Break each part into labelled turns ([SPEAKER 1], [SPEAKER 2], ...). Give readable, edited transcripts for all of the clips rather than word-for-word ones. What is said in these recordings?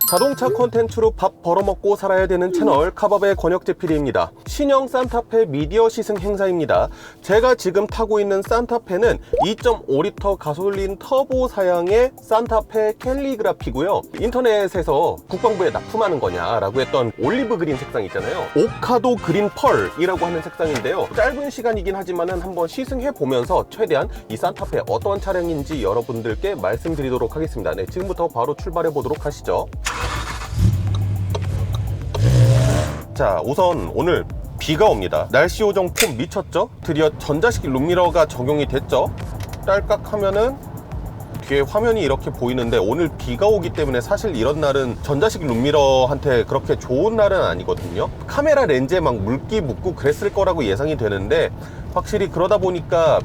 [SPEAKER 1] 자동차 콘텐츠로 밥 벌어먹고 살아야 되는 채널 카밥의 권혁재 PD입니다. 신형 산타페 미디어 시승 행사입니다. 제가 지금 타고 있는 산타페는 2.5리터 가솔린 터보 사양의 산타페 캘리그라피고요. 인터넷에서 국방부에 납품하는 거냐라고 했던 올리브 그린 색상 있잖아요. 오카도 그린 펄이라고 하는 색상인데요. 짧은 시간이긴 하지만은 한번 시승해 보면서 최대한 이 산타페 어떤 차량인지 여러분들께 말씀드리도록 하겠습니다. 네, 지금부터 바로 출발해 보도록 하시죠. 자, 우선 오늘 비가 옵니다. 날씨 요정 폼 미쳤죠? 드디어 전자식 룸미러가 적용이 됐죠? 딸깍 하면은 뒤에 화면이 이렇게 보이는데 오늘 비가 오기 때문에 사실 이런 날은 전자식 룸미러한테 그렇게 좋은 날은 아니거든요. 카메라 렌즈에 막 물기 묻고 그랬을 거라고 예상이 되는데 확실히 그러다 보니까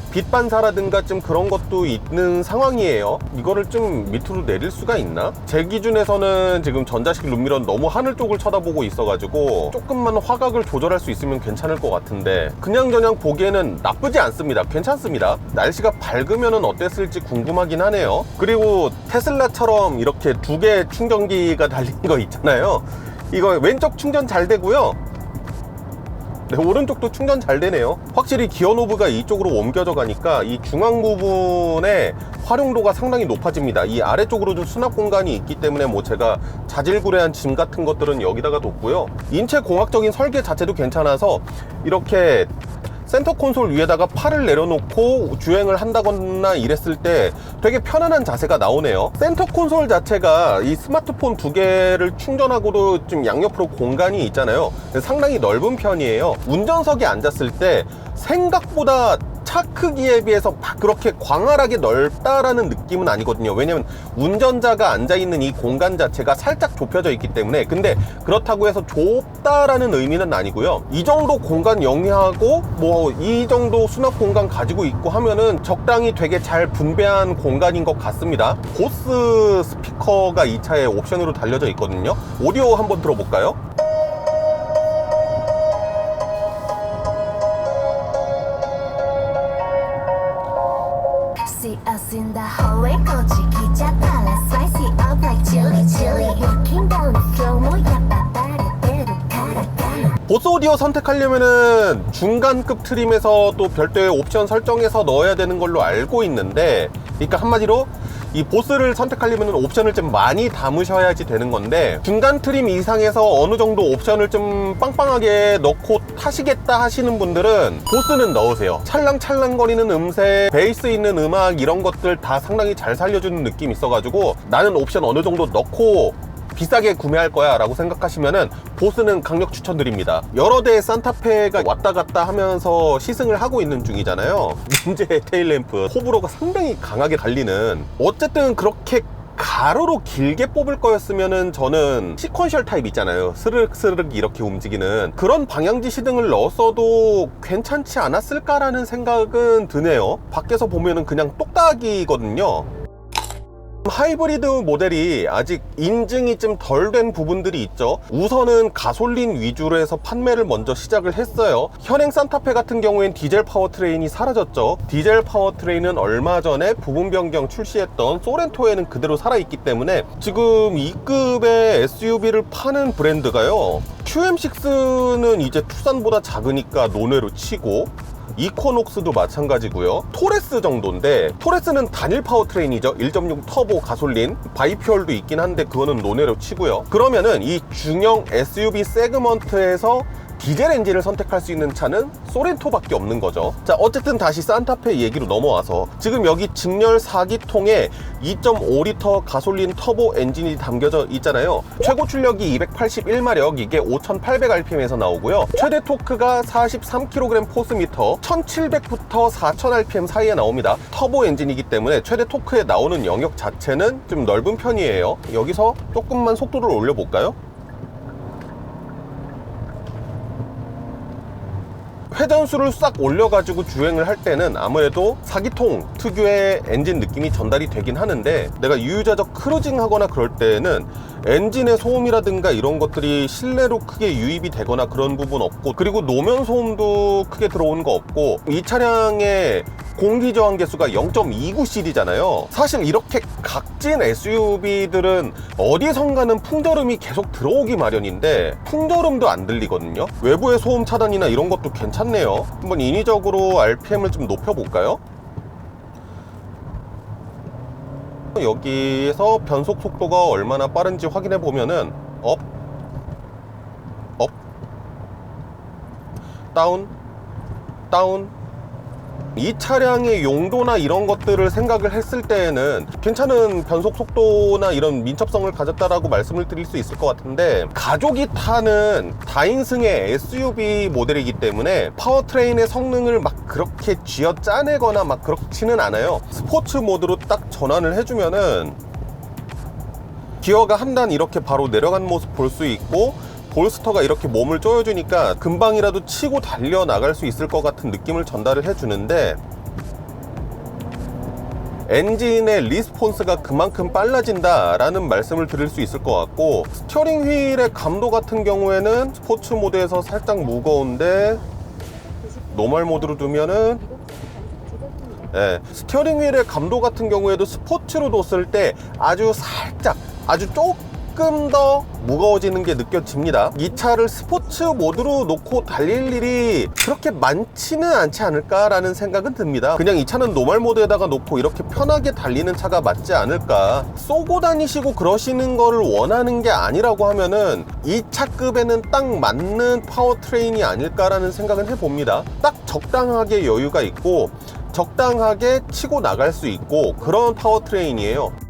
[SPEAKER 1] 빛 반사라든가 좀 그런 것도 있는 상황이에요. 이거를 좀 밑으로 내릴 수가 있나? 제 기준에서는 지금 전자식 룸미러는 너무 하늘 쪽을 쳐다보고 있어가지고 조금만 화각을 조절할 수 있으면 괜찮을 것 같은데 그냥저냥 보기에는 나쁘지 않습니다. 괜찮습니다. 날씨가 밝으면 어땠을지 궁금하긴 하네요. 그리고 테슬라처럼 이렇게 두 개의 충전기가 달린 거 있잖아요. 이거 왼쪽 충전 잘 되고요. 네, 오른쪽도 충전 잘 되네요. 확실히 기어 노브가 이쪽으로 옮겨져 가니까 이 중앙 부분의 활용도가 상당히 높아집니다. 이 아래쪽으로 좀 수납 공간이 있기 때문에 뭐 제가 자질구레한 짐 같은 것들은 여기다가 뒀고요. 인체 공학적인 설계 자체도 괜찮아서 이렇게 센터 콘솔 위에다가 팔을 내려놓고 주행을 한다거나 이랬을 때 되게 편안한 자세가 나오네요. 센터 콘솔 자체가 이 스마트폰 두 개를 충전하고도 좀 양옆으로 공간이 있잖아요. 상당히 넓은 편이에요. 운전석에 앉았을 때 생각보다 차 크기에 비해서 막 그렇게 광활하게 넓다라는 느낌은 아니거든요. 왜냐면 운전자가 앉아있는 이 공간 자체가 살짝 좁혀져 있기 때문에. 근데 그렇다고 해서 좁다라는 의미는 아니고요. 이 정도 공간 영위하고 뭐 이 정도 수납 공간 가지고 있고 하면은 적당히 되게 잘 분배한 공간인 것 같습니다. 보스 스피커가 이 차에 옵션으로 달려져 있거든요. 오디오 한번 들어볼까요?
[SPEAKER 2] See us in the hallway, 거지 기자 달라 spicy up like chili chili. Walking down the floor, 뭐야 빠빠르대로 가라.
[SPEAKER 1] 보스 오디오 선택하려면은 중간급 트림에서 또 별도의 옵션 설정해서 넣어야 되는 걸로 알고 있는데, 그러니까 한마디로 이 보스를 선택하려면 옵션을 좀 많이 담으셔야지 되는 건데, 중간 트림 이상에서 어느 정도 옵션을 좀 빵빵하게 넣고 타시겠다 하시는 분들은 보스는 넣으세요. 찰랑찰랑거리는 음색, 베이스 있는 음악 이런 것들 다 상당히 잘 살려주는 느낌이 있어가지고 나는 옵션 어느 정도 넣고 비싸게 구매할 거야 라고 생각하시면은 보스는 강력 추천드립니다. 여러 대의 산타페가 왔다 갔다 하면서 시승을 하고 있는 중이잖아요. 문제의 테일램프 호불호가 상당히 강하게 갈리는, 어쨌든 그렇게 가로로 길게 뽑을 거였으면은 저는 시퀀셜 타입 있잖아요. 스르륵 스르륵 이렇게 움직이는 그런 방향지 시등을 넣었어도 괜찮지 않았을까라는 생각은 드네요. 밖에서 보면은 그냥 똑딱이거든요. 하이브리드 모델이 아직 인증이 좀 덜 된 부분들이 있죠. 우선은 가솔린 위주로 해서 판매를 먼저 시작을 했어요. 현행 산타페 같은 경우엔 디젤 파워트레인이 사라졌죠. 디젤 파워트레인은 얼마 전에 부분 변경 출시했던 소렌토에는 그대로 살아있기 때문에 지금 2급의 SUV를 파는 브랜드가요, QM6는 이제 투싼보다 작으니까 논외로 치고, 이코녹스도 마찬가지고요. 토레스 정도인데, 토레스는 단일 파워트레인이죠. 1.6 터보 가솔린, 바이퓨얼도 있긴 한데 그거는 논외로 치고요. 그러면은 이 중형 SUV 세그먼트에서 디젤 엔진을 선택할 수 있는 차는 소렌토밖에 없는 거죠. 자, 어쨌든 다시 산타페 얘기로 넘어와서 지금 여기 직렬 4기통에 2.5리터 가솔린 터보 엔진이 담겨져 있잖아요. 최고 출력이 281마력, 이게 5800rpm에서 나오고요. 최대 토크가 43kg 포스미터, 1700부터 4000rpm 사이에 나옵니다. 터보 엔진이기 때문에 최대 토크에 나오는 영역 자체는 좀 넓은 편이에요. 여기서 조금만 속도를 올려볼까요? 회전수를 싹 올려가지고 주행을 할 때는 아무래도 4기통 특유의 엔진 느낌이 전달이 되긴 하는데, 내가 유유자적 크루징 하거나 그럴 때는 엔진의 소음이라든가 이런 것들이 실내로 크게 유입이 되거나 그런 부분 없고, 그리고 노면 소음도 크게 들어오는 거 없고, 이 차량의 공기 저항 계수가 0.29cc잖아요. 사실 이렇게 각진 SUV들은 어디선가는 풍절음이 계속 들어오기 마련인데 풍절음도 안 들리거든요. 외부의 소음 차단이나 이런 것도 괜찮네요. 한번 인위적으로 RPM을 좀 높여볼까요? 여기에서 변속 속도가 얼마나 빠른지 확인해 보면은 업, 다운, 다운. 이 차량의 용도나 이런 것들을 생각을 했을 때에는 괜찮은 변속 속도나 이런 민첩성을 가졌다라고 말씀을 드릴 수 있을 것 같은데, 가족이 타는 다인승의 SUV 모델이기 때문에 파워트레인의 성능을 막 그렇게 쥐어 짜내거나 막 그렇지는 않아요. 스포츠 모드로 딱 전환을 해주면은 기어가 한 단 이렇게 바로 내려간 모습 볼 수 있고, 볼스터가 이렇게 몸을 조여주니까 금방이라도 치고 달려 나갈 수 있을 것 같은 느낌을 전달을 해주는데, 엔진의 리스폰스가 그만큼 빨라진다라는 말씀을 드릴 수 있을 것 같고, 스티어링 휠의 감도 같은 경우에는 스포츠 모드에서 살짝 무거운데 노멀 모드로 두면은 스티어링 휠의 감도 같은 경우에도 스포츠로 뒀을 때 아주 살짝, 아주 조금 더 무거워지는 게 느껴집니다. 이 차를 스포츠 모드로 놓고 달릴 일이 그렇게 많지는 않지 않을까라는 생각은 듭니다. 그냥 이 차는 노멀 모드에다가 놓고 이렇게 편하게 달리는 차가 맞지 않을까. 쏘고 다니시고 그러시는 거를 원하는 게 아니라고 하면은 이 차급에는 딱 맞는 파워트레인이 아닐까라는 생각은 해봅니다. 딱 적당하게 여유가 있고 적당하게 치고 나갈 수 있고 그런 파워트레인이에요.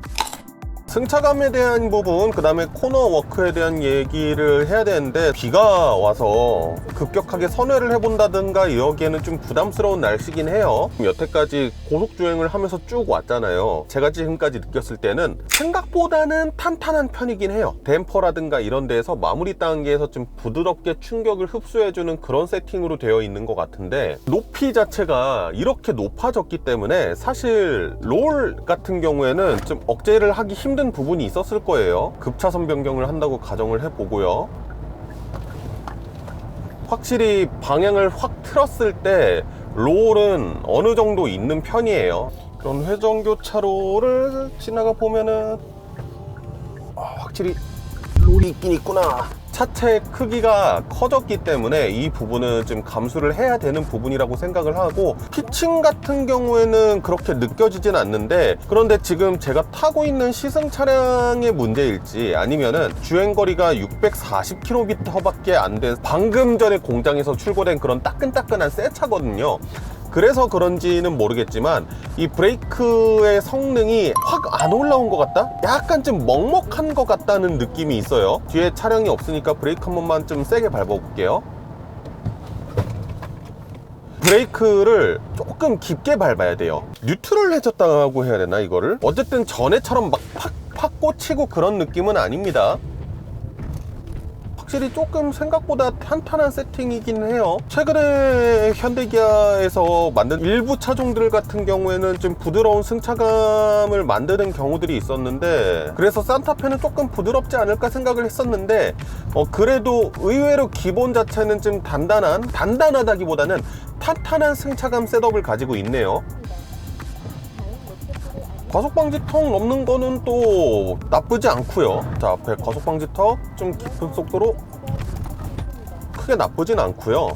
[SPEAKER 1] 승차감에 대한 부분, 그 다음에 코너 워크에 대한 얘기를 해야 되는데, 비가 와서 급격하게 선회를 해본다든가 이러기에는 좀 부담스러운 날씨긴 해요. 여태까지 고속주행을 하면서 쭉 왔잖아요. 제가 지금까지 느꼈을 때는 생각보다는 탄탄한 편이긴 해요. 댐퍼라든가 이런 데에서 마무리 단계에서 좀 부드럽게 충격을 흡수해주는 그런 세팅으로 되어 있는 것 같은데, 높이 자체가 이렇게 높아졌기 때문에 사실 롤 같은 경우에는 좀 억제를 하기 힘든 부분이 있었을 거예요. 급차선 변경을 한다고 가정을 해보고요. 확실히 방향을 확 틀었을 때 롤은 어느 정도 있는 편이에요. 그런 회전교차로를 지나가 보면은 확실히 롤이 있긴 있구나. 차체 크기가 커졌기 때문에 이 부분은 좀 감수를 해야 되는 부분이라고 생각을 하고, 피칭 같은 경우에는 그렇게 느껴지진 않는데, 그런데 지금 제가 타고 있는 시승 차량의 문제일지 아니면은 주행거리가 640km 밖에 안 된 방금 전에 공장에서 출고된 그런 따끈따끈한 새 차거든요. 그래서 그런지는 모르겠지만 이 브레이크의 성능이 확 안 올라온 것 같다? 약간 좀 먹먹한 것 같다는 느낌이 있어요. 뒤에 차량이 없으니까 브레이크 한 번만 좀 세게 밟아볼게요. 브레이크를 조금 깊게 밟아야 돼요. 뉴트럴 해줬다고 해야 되나 이거를? 어쨌든 전에처럼 막 팍팍 꽂히고 그런 느낌은 아닙니다. 확실히 조금 생각보다 탄탄한 세팅이긴 해요. 최근에 현대기아에서 만든 일부 차종들 같은 경우에는 좀 부드러운 승차감을 만드는 경우들이 있었는데, 그래서 산타페는 조금 부드럽지 않을까 생각을 했었는데, 그래도 의외로 기본 자체는 좀 단단하다기보다는 탄탄한 승차감 셋업을 가지고 있네요. 과속방지턱 넘는 거는 또 나쁘지 않고요. 자, 앞에 과속방지턱 좀 깊은 속도로 크게 나쁘진 않고요.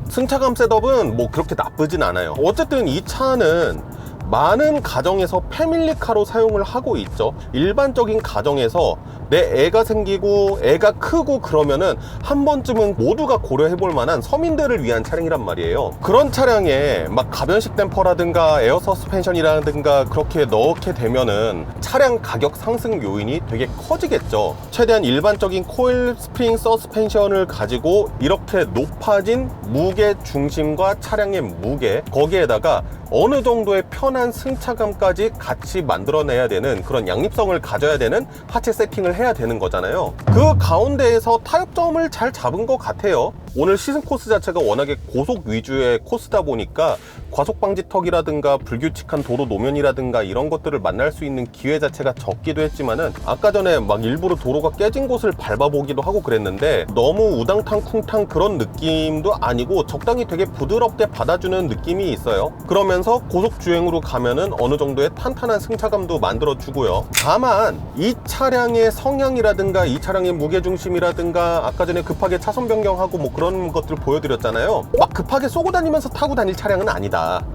[SPEAKER 1] 승차감 셋업은 뭐 그렇게 나쁘진 않아요. 어쨌든 이 차는 많은 가정에서 패밀리카로 사용을 하고 있죠. 일반적인 가정에서 내 애가 생기고 애가 크고 그러면은 한 번쯤은 모두가 고려해 볼 만한 서민들을 위한 차량이란 말이에요. 그런 차량에 막 가변식 댐퍼라든가 에어 서스펜션이라든가 그렇게 넣게 되면은 차량 가격 상승 요인이 되게 커지겠죠. 최대한 일반적인 코일 스프링 서스펜션을 가지고 이렇게 높아진 무게 중심과 차량의 무게, 거기에다가 어느 정도의 편한 승차감까지 같이 만들어내야 되는 그런 양립성을 가져야 되는 하체 세팅을 해야 되는 거잖아요. 그 가운데에서 타협점을 잘 잡은 것 같아요. 오늘 시승 코스 자체가 워낙에 고속 위주의 코스다 보니까 과속 방지턱이라든가 불규칙한 도로 노면이라든가 이런 것들을 만날 수 있는 기회 자체가 적기도 했지만은 아까 전에 막 일부러 도로가 깨진 곳을 밟아보기도 하고 그랬는데 너무 우당탕 쿵탕 그런 느낌도 아니고 적당히 되게 부드럽게 받아주는 느낌이 있어요. 그러면서 고속 주행으로 가면은 어느 정도의 탄탄한 승차감도 만들어주고요. 다만 이 차량의 성향이라든가 이 차량의 무게중심이라든가 아까 전에 급하게 차선 변경하고 뭐 그런 것들 보여드렸잖아요. 막 급하게 쏘고 다니면서 타고 다닐 차량은 아니다.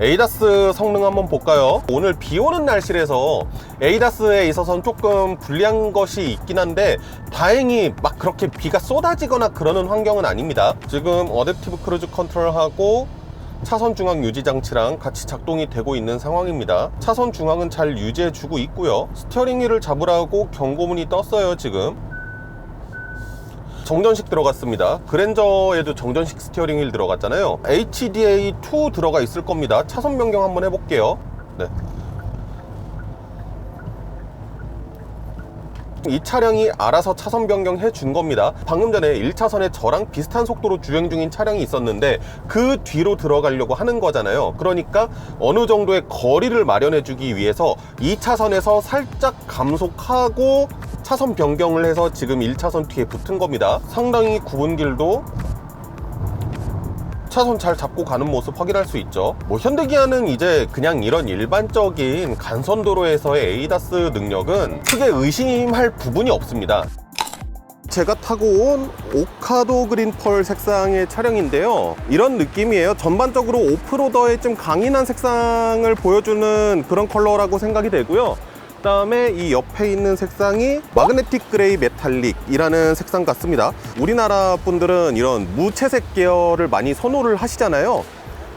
[SPEAKER 1] 에이다스 성능 한번 볼까요? 오늘 비 오는 날씨라서 에이다스에 있어서는 조금 불리한 것이 있긴 한데 다행히 막 그렇게 비가 쏟아지거나 그러는 환경은 아닙니다. 지금 어댑티브 크루즈 컨트롤하고 차선 중앙 유지 장치랑 같이 작동이 되고 있는 상황입니다. 차선 중앙은 잘 유지해 주고 있고요. 스티어링 휠을 잡으라고 경고문이 떴어요. 지금 정전식 들어갔습니다. 그랜저에도 정전식 스티어링 휠 들어갔잖아요. HDA2 들어가 있을 겁니다. 차선 변경 한번 해볼게요. 네. 이 차량이 알아서 차선 변경해 준 겁니다. 방금 전에 1차선에 저랑 비슷한 속도로 주행 중인 차량이 있었는데 그 뒤로 들어가려고 하는 거잖아요. 그러니까 어느 정도의 거리를 마련해 주기 위해서 2차선에서 살짝 감속하고 차선 변경을 해서 지금 1차선 뒤에 붙은 겁니다. 상당히 굽은 길도 차선 잘 잡고 가는 모습 확인할 수 있죠. 뭐 현대기아는 이제 그냥 이런 일반적인 간선도로에서의 에이다스 능력은 크게 의심할 부분이 없습니다. 제가 타고 온 오카도 그린 펄 색상의 차량인데요. 이런 느낌이에요. 전반적으로 오프로더에 좀 강인한 색상을 보여주는 그런 컬러라고 생각이 되고요. 그 다음에 이 옆에 있는 색상이 마그네틱 그레이 메탈릭이라는 색상 같습니다. 우리나라 분들은 이런 무채색 계열을 많이 선호를 하시잖아요.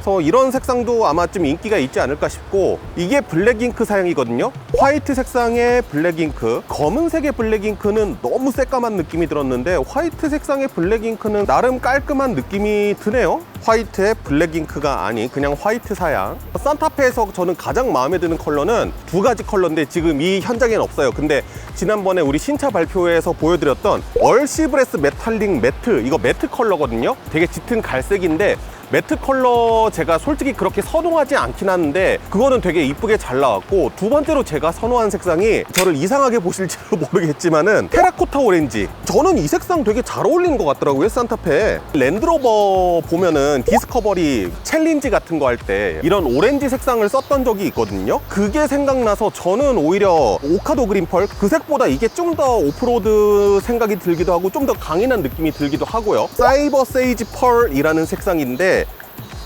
[SPEAKER 1] 그래서 이런 색상도 아마 좀 인기가 있지 않을까 싶고, 이게 블랙잉크 사양이거든요. 화이트 색상의 블랙잉크, 검은색의 블랙잉크는 너무 새까만 느낌이 들었는데 화이트 색상의 블랙잉크는 나름 깔끔한 느낌이 드네요. 화이트의 블랙잉크가 아닌 그냥 화이트 사양. 산타페에서 저는 가장 마음에 드는 컬러는 두 가지 컬러인데 지금 이 현장에는 없어요. 근데 지난번에 우리 신차 발표회에서 보여드렸던 얼시브레스 메탈릭 매트, 이거 매트 컬러거든요. 되게 짙은 갈색인데 매트 컬러 제가 솔직히 그렇게 선호하지 않긴 하는데 그거는 되게 이쁘게 잘 나왔고, 두 번째로 제가 선호한 색상이, 저를 이상하게 보실지도 모르겠지만은 테라코타 오렌지. 저는 이 색상 되게 잘 어울리는 것 같더라고요. 산타페 랜드로버 보면은 디스커버리 챌린지 같은 거 할 때 이런 오렌지 색상을 썼던 적이 있거든요. 그게 생각나서 저는 오히려 오카도 그린 펄 그 색보다 이게 좀 더 오프로드 생각이 들기도 하고 좀 더 강인한 느낌이 들기도 하고요. 사이버 세이지 펄이라는 색상인데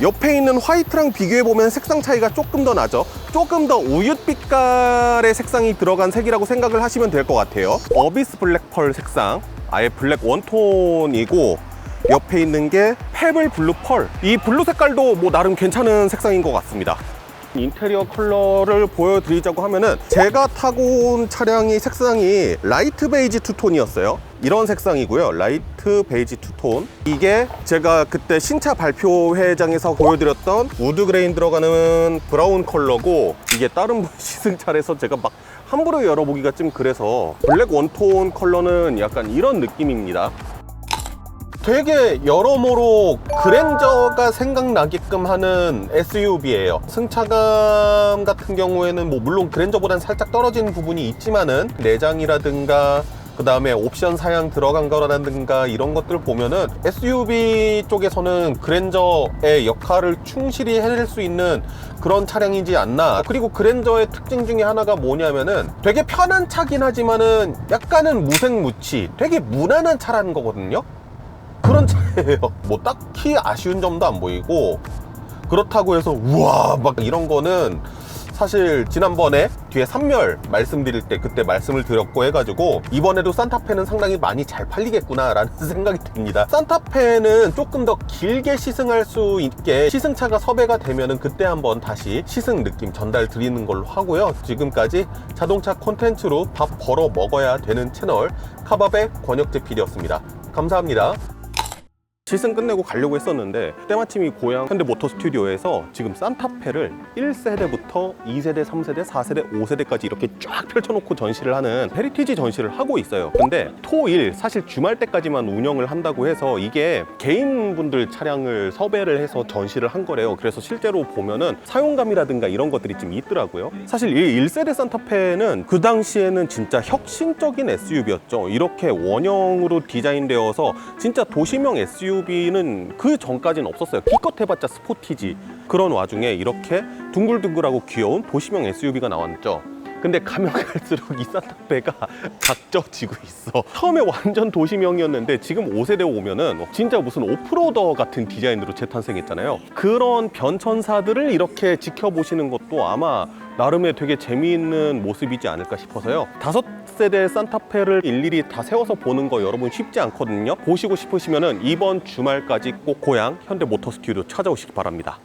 [SPEAKER 1] 옆에 있는 화이트랑 비교해보면 색상 차이가 조금 더 나죠. 조금 더 우윳빛깔의 색상이 들어간 색이라고 생각을 하시면 될 것 같아요. 어비스 블랙 펄 색상, 아예 블랙 원톤이고, 옆에 있는 게 페블 블루 펄. 이 블루 색깔도 뭐 나름 괜찮은 색상인 것 같습니다. 인테리어 컬러를 보여드리자고 하면은, 제가 타고 온 차량이 색상이 라이트 베이지 투톤이었어요. 이런 색상이고요. 라이트 베이지 투톤. 이게 제가 그때 신차 발표회장에서 보여드렸던 우드 그레인 들어가는 브라운 컬러고, 이게 다른 분 시승차에서 제가 막 함부로 열어보기가 좀 그래서 블랙 원톤 컬러는 약간 이런 느낌입니다. 되게 여러모로 그랜저가 생각나게끔 하는 SUV예요. 승차감 같은 경우에는 뭐 물론 그랜저보다는 살짝 떨어지는 부분이 있지만은 내장이라든가 그 다음에 옵션 사양 들어간 거라든가 이런 것들 보면은 SUV 쪽에서는 그랜저의 역할을 충실히 해낼 수 있는 그런 차량이지 않나. 그리고 그랜저의 특징 중에 하나가 뭐냐면은 되게 편한 차긴 하지만은 약간은 무색무취, 되게 무난한 차라는 거거든요. 그런 차예요. 뭐 딱히 아쉬운 점도 안 보이고, 그렇다고 해서 우와 막 이런 거는 사실 지난번에 뒤에 3열 말씀드릴 때 그때 말씀을 드렸고 해가지고 이번에도 산타페는 상당히 많이 잘 팔리겠구나 라는 생각이 듭니다. 산타페는 조금 더 길게 시승할 수 있게 시승차가 섭외가 되면은 그때 한번 다시 시승 느낌 전달 드리는 걸로 하고요. 지금까지 자동차 콘텐츠로 밥 벌어 먹어야 되는 채널 카밥의 권혁재 PD였습니다. 감사합니다. 실승 끝내고 가려고 했었는데 때마침 이 고향 현대모터 스튜디오에서 지금 산타페를 1세대부터 2세대, 3세대, 4세대, 5세대까지 이렇게 쫙 펼쳐놓고 전시를 하는 헤리티지 전시를 하고 있어요. 근데 토1 사실 주말 때까지만 운영을 한다고 해서 이게 개인분들 차량을 섭외를 해서 전시를 한 거래요. 그래서 실제로 보면은 사용감이라든가 이런 것들이 좀 있더라고요. 사실 이 1세대 산타페는 그 당시에는 진짜 혁신적인 SUV였죠. 이렇게 원형으로 디자인되어서 진짜 도시명 SUV는 그 전까지는 없었어요. 기껏 해봤자 스포티지. 그런 와중에 이렇게 둥글둥글하고 귀여운 도시명 SUV가 나왔죠. 근데 가면 갈수록 이 산타페가 각져지고 있어. 처음에 완전 도시명이었는데 지금 5세대 오면은 진짜 무슨 오프로더 같은 디자인으로 재탄생했잖아요. 그런 변천사들을 이렇게 지켜보시는 것도 아마 나름의 되게 재미있는 모습이지 않을까 싶어서요. 5세대 산타페를 일일이 다 세워서 보는 거 여러분 쉽지 않거든요. 보시고 싶으시면은 이번 주말까지 꼭 고향 현대모터 스튜디오 찾아오시기 바랍니다.